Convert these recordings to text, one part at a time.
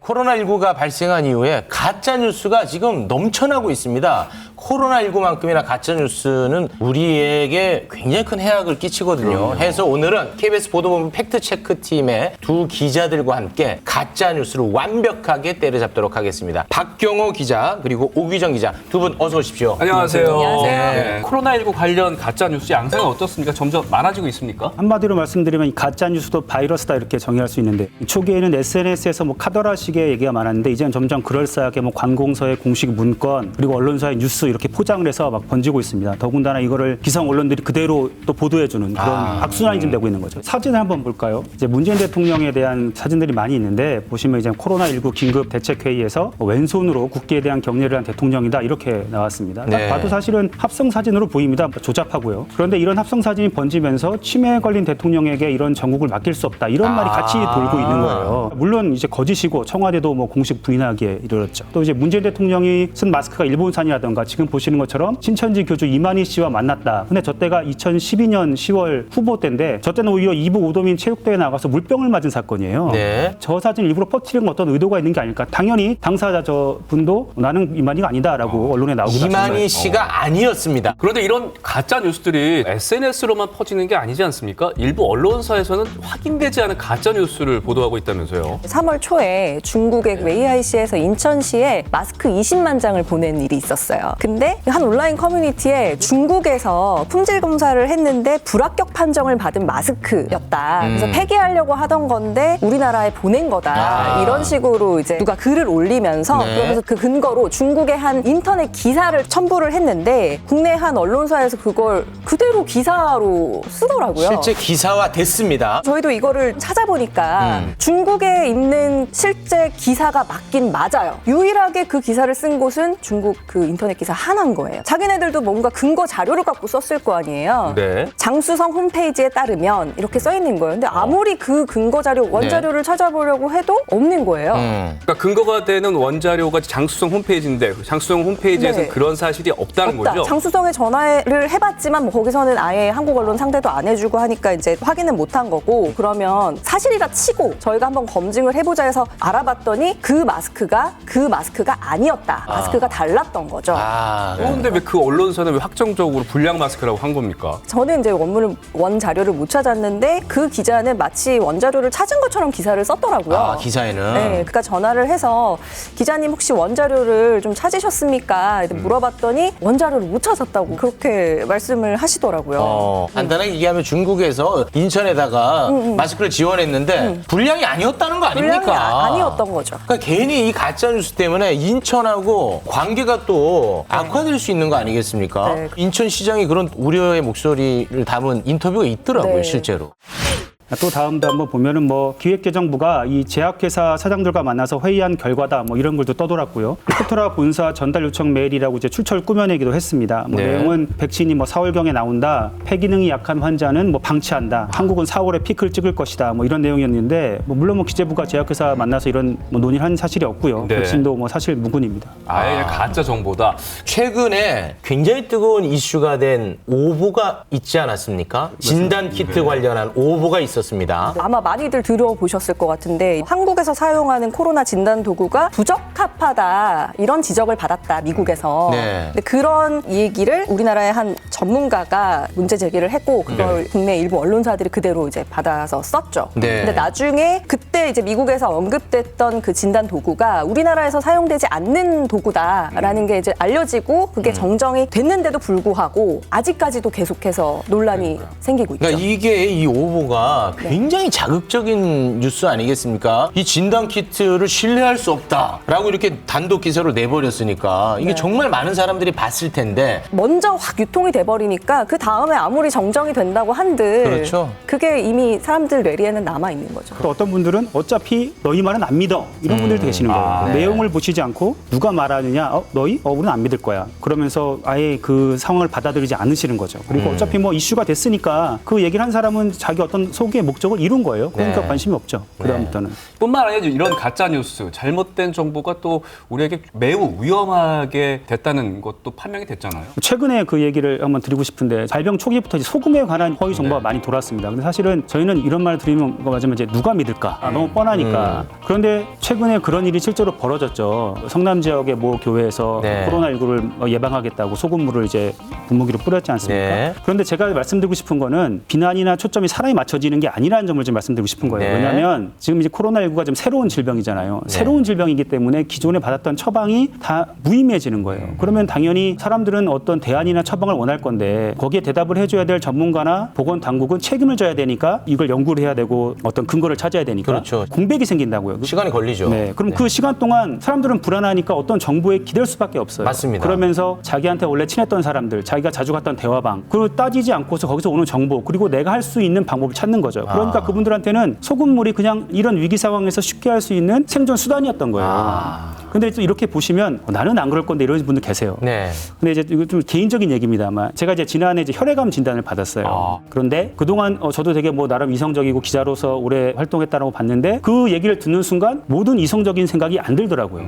코로나19가 발생한 이후에 가짜뉴스가 지금 넘쳐나고 있습니다. 코로나19만큼이나 가짜뉴스는 우리에게 굉장히 큰 해악을 끼치거든요. 해서 오늘은 KBS 보도본부 팩트체크팀의 두 기자들과 함께 가짜뉴스를 완벽하게 때려잡도록 하겠습니다. 박경호 기자 그리고 오규정 기자 두 분 어서 오십시오. 안녕하세요. 안녕하세요. 네. 코로나19 관련 가짜뉴스 양상이 어떻습니까? 점점 많아지고 있습니까? 한마디로 말씀드리면 이 가짜뉴스도 바이러스다 이렇게 정의할 수 있는데 초기에는 SNS에서 뭐 카더라식의 얘기가 많았는데 이제는 점점 그럴싸하게 뭐 관공서의 공식 문건 그리고 언론사의 뉴스 이렇게 포장을 해서 막 번지고 있습니다. 더군다나 이거를 기성 언론들이 그대로 또 보도해주는 그런 악순환이 좀 되고 있는 거죠. 사진을 한번 볼까요? 이제 문재인 대통령에 대한 사진들이 많이 있는데 보시면 이제 코로나19 긴급 대책회의에서 왼손으로 국기에 대한 격려를 한 대통령이다 이렇게 나왔습니다. 딱 봐도 사실은 합성 사진으로 보입니다. 조잡하고요. 그런데 이런 합성 사진이 번지면서 치매에 걸린 대통령에게 이런 전국을 맡길 수 없다 이런 말이 같이 돌고 있는 거예요. 물론 이제 거짓이고 청와대도 뭐 공식 부인하기에 이르렀죠. 또 이제 문재인 대통령이 쓴 마스크가 일본산이라던가 지금 보시는 것처럼 신천지 교주 이만희 씨와 만났다. 근데 저 때가 2012년 10월 후보 때인데 저 때는 오히려 이부 오도민 체육대회에 나가서 물병을 맞은 사건이에요. 네. 저 사진 일부러 퍼뜨리는 어떤 의도가 있는 게 아닐까. 당연히 당사자 저 분도 나는 이만희가 아니다라고 언론에 나오고 이만희 씨가 아니었습니다. 그런데 이런 가짜뉴스들이 SNS로만 퍼지는 게 아니지 않습니까? 일부 언론사에서는 확인되지 않은 가짜뉴스를 보도하고 있다면서요. 3월 초에 중국의 웨이하이시에서 인천시에 마스크 20만 장을 보낸 일이 있었어요. 근데 한 온라인 커뮤니티에 중국에서 품질 검사를 했는데 불합격 판정을 받은 마스크였다. 그래서 폐기하려고 하던 건데 우리나라에 보낸 거다. 이런 식으로 이제 누가 글을 올리면서 그러면서 그 근거로 중국의 한 인터넷 기사를 첨부를 했는데 국내 한 언론사에서 그걸 그대로 기사로 쓰더라고요. 실제 기사화 됐습니다. 저희도 이거를 찾아보니까 중국에 있는 실제 기사가 맞긴 맞아요. 유일하게 그 기사를 쓴 곳은 중국 그 인터넷 기사 하나인 거예요. 자기네들도 뭔가 근거 자료를 갖고 썼을 거 아니에요. 네. 장수성 홈페이지에 따르면 이렇게 써 있는 거예요. 근데 아무리 그 근거 자료, 원자료를 찾아보려고 해도 없는 거예요. 그러니까 근거가 되는 원자료가 장수성 홈페이지인데 장수성 홈페이지에서는 네. 그런 사실이 없다는 없다. 거죠? 장수성에 전화를 해봤지만 뭐 거기서는 아예 한국 언론 상대도 안 해주고 하니까 이제 확인은 못한 거고 그러면 사실이라 치고 저희가 한번 검증을 해보자 해서 알아봤더니 그 마스크가 아니었다. 마스크가 달랐던 거죠. 그런데 왜 그 언론사는 왜 확정적으로 불량 마스크라고 한 겁니까? 저는 이제 원 자료를 못 찾았는데 그 기자는 마치 원자료를 찾은 것처럼 기사를 썼더라고요. 기사에는. 네, 그러니까 전화를 해서 기자님 혹시 원자료를 좀 찾으셨습니까? 물어봤더니 원자료를 못 찾았다고 그렇게 말씀을 하시더라고요. 간단하게 얘기하면 중국에서 인천에다가 마스크를 지원했는데 불량이 아니었다는 거 아닙니까? 불량이 아니었던 거죠. 그러니까 괜히 이 가짜뉴스 때문에 인천하고 관계가 또 악화될 수 있는 거 아니겠습니까? 네. 인천시장이 그런 우려의 목소리를 담은 인터뷰가 있더라고요, 네. 실제로. 또 다음도 한번 보면은 뭐 기획재정부가 이 제약회사 사장들과 만나서 회의한 결과다 뭐 이런 글도 떠돌았고요. 코트라 본사 전달 요청 메일이라고 이제 출처를 꾸며내기도 했습니다. 뭐 내용은 백신이 뭐 4월경에 나온다. 폐기능이 약한 환자는 뭐 방치한다. 한국은 4월에 피크를 찍을 것이다. 뭐 이런 내용이었는데 뭐 물론 뭐 기재부가 제약회사 만나서 이런 뭐 논의를 한 사실이 없고요. 네. 백신도 뭐 사실 무근입니다. 아예 그냥 가짜 정보다. 최근에 굉장히 뜨거운 이슈가 된 오보가 있지 않았습니까? 진단키트 관련한 오보가 있었습니다. 아마 많이들 들어보셨을 것 같은데 한국에서 사용하는 코로나 진단 도구가 부적합하다 이런 지적을 받았다 미국에서. 네. 근데 그런 얘기를 우리나라의 한 전문가가 문제 제기를 했고 그걸 국내 일부 언론사들이 그대로 이제 받아서 썼죠. 네. 근데 나중에 그때 이제 미국에서 언급됐던 그 진단 도구가 우리나라에서 사용되지 않는 도구다라는 게 이제 알려지고 그게 정정이 됐는데도 불구하고 아직까지도 계속해서 논란이 생기고 있죠. 그러니까 이게 이 오보가 굉장히 자극적인 뉴스 아니겠습니까? 이 진단키트를 신뢰할 수 없다라고 이렇게 단독 기사로 내버렸으니까 이게 정말 많은 사람들이 봤을 텐데 먼저 확 유통이 돼버리니까 그 다음에 아무리 정정이 된다고 한들 그렇죠. 그게 이미 사람들 뇌리에는 남아있는 거죠. 또 어떤 분들은 어차피 너희 말은 안 믿어 이런 분들도 계시는 거예요. 내용을 보시지 않고 누가 말하느냐 너희? 우리는 안 믿을 거야. 그러면서 아예 그 상황을 받아들이지 않으시는 거죠. 그리고 어차피 뭐 이슈가 됐으니까 그 얘기를 한 사람은 자기 어떤 속에 초기의 목적을 이룬 거예요. 그러니까 네. 관심이 없죠. 그다음부터는. 뿐만 아니라 이런 가짜 뉴스, 잘못된 정보가 또 우리에게 매우 위험하게 됐다는 것도 판명이 됐잖아요. 최근에 그 얘기를 한번 드리고 싶은데 발병 초기부터 이제 소금에 관한 허위 정보가 네. 많이 돌았습니다. 근데 사실은 저희는 이런 말을 드리면 거 맞으면 이제 누가 믿을까? 너무 뻔하니까. 그런데 최근에 그런 일이 실제로 벌어졌죠. 성남 지역의 모 교회에서 네. 코로나19를 예방하겠다고 소금물을 이제 분무기로 뿌렸지 않습니까? 네. 그런데 제가 말씀드리고 싶은 거는 비난이나 초점이 사람이 맞춰지는 게 아니라는 점을 좀 말씀드리고 싶은 거예요. 네. 왜냐하면 지금 이제 코로나19가 좀 새로운 질병이잖아요. 새로운 질병이기 때문에 기존에 받았던 처방이 다 무의미해지는 거예요. 그러면 당연히 사람들은 어떤 대안이나 처방을 원할 건데 거기에 대답을 해줘야 될 전문가나 보건 당국은 책임을 져야 되니까 이걸 연구를 해야 되고 어떤 근거를 찾아야 되니까 그렇죠. 공백이 생긴다고요. 시간이 걸리죠. 네, 그럼 그 시간 동안 사람들은 불안하니까 어떤 정보에 기댈 수밖에 없어요. 맞습니다. 그러면서 자기한테 원래 친했던 사람들, 자기가 자주 갔던 대화방, 그리고 따지지 않고서 거기서 오는 정보, 그리고 내가 할 수 있는 방법을 찾는 거죠. 그러니까 그분들한테는 소금물이 그냥 이런 위기 상황에서 쉽게 할 수 있는 생존 수단이었던 거예요. 근데 또 이렇게 보시면 나는 안 그럴 건데 이런 분들 계세요. 네. 근데 이제 이거 좀 개인적인 얘기입니다만 제가 이제 지난해 이제 혈액암 진단을 받았어요. 그런데 그동안 저도 되게 뭐 나름 이성적이고 기자로서 오래 활동했다라고 봤는데 그 얘기를 듣는 순간 모든 이성적인 생각이 안 들더라고요.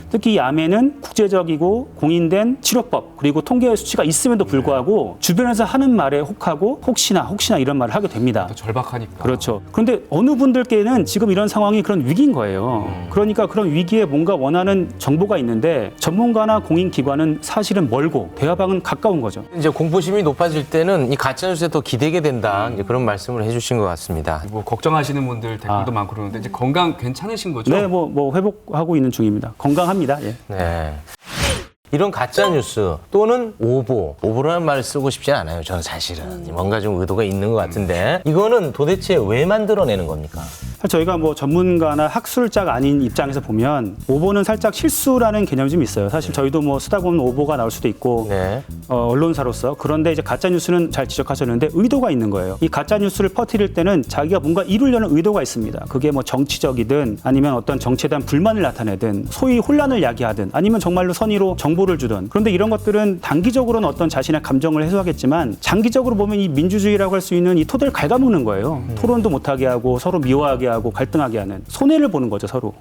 특히 이 암에는 국제적이고 공인된 치료법 그리고 통계 수치가 있음에도 불구하고 주변에서 하는 말에 혹하고 혹시나 이런 말을 하게 됩니다. 또 절박하니까. 그렇죠. 그런데 어느 분들께는 지금 이런 상황이 그런 위기인 거예요. 그러니까 그런 위기에 뭔가 원하는 정보가 있는데 전문가나 공인기관은 사실은 멀고 대화방은 가까운 거죠. 이제 공포심이 높아질 때는 이 가짜뉴스에 더 기대게 된다. 이제 그런 말씀을 해주신 것 같습니다. 뭐 걱정하시는 분들 댓글도 많고 그러는데 이제 건강 괜찮으신 거죠? 네, 뭐 회복하고 있는 중입니다. 건강합니다. 예. 네. 이런 가짜 뉴스 또는 오보라는 말을 쓰고 싶지 않아요. 저는 사실은 뭔가 좀 의도가 있는 것 같은데 이거는 도대체 왜 만들어내는 겁니까? 사실 저희가 뭐 전문가나 학술자가 아닌 입장에서 보면 오보는 살짝 실수라는 개념이 좀 있어요. 사실 저희도 뭐 쓰다 보면 오보가 나올 수도 있고 네. 언론사로서 그런데 이제 가짜 뉴스는 잘 지적하셨는데 의도가 있는 거예요. 이 가짜 뉴스를 퍼뜨릴 때는 자기가 뭔가 이루려는 의도가 있습니다. 그게 뭐 정치적이든 아니면 어떤 정치에 대한 불만을 나타내든 소위 혼란을 야기하든 아니면 정말로 선의로 정보를 주든 그런데 이런 것들은 단기적으로는 어떤 자신의 감정을 해소하겠지만 장기적으로 보면 이 민주주의라고 할 수 있는 이 토대를 갉아먹는 거예요. 토론도 못하게 하고 서로 미워하게 하고 갈등하게 하는 손해를 보는 거죠 서로.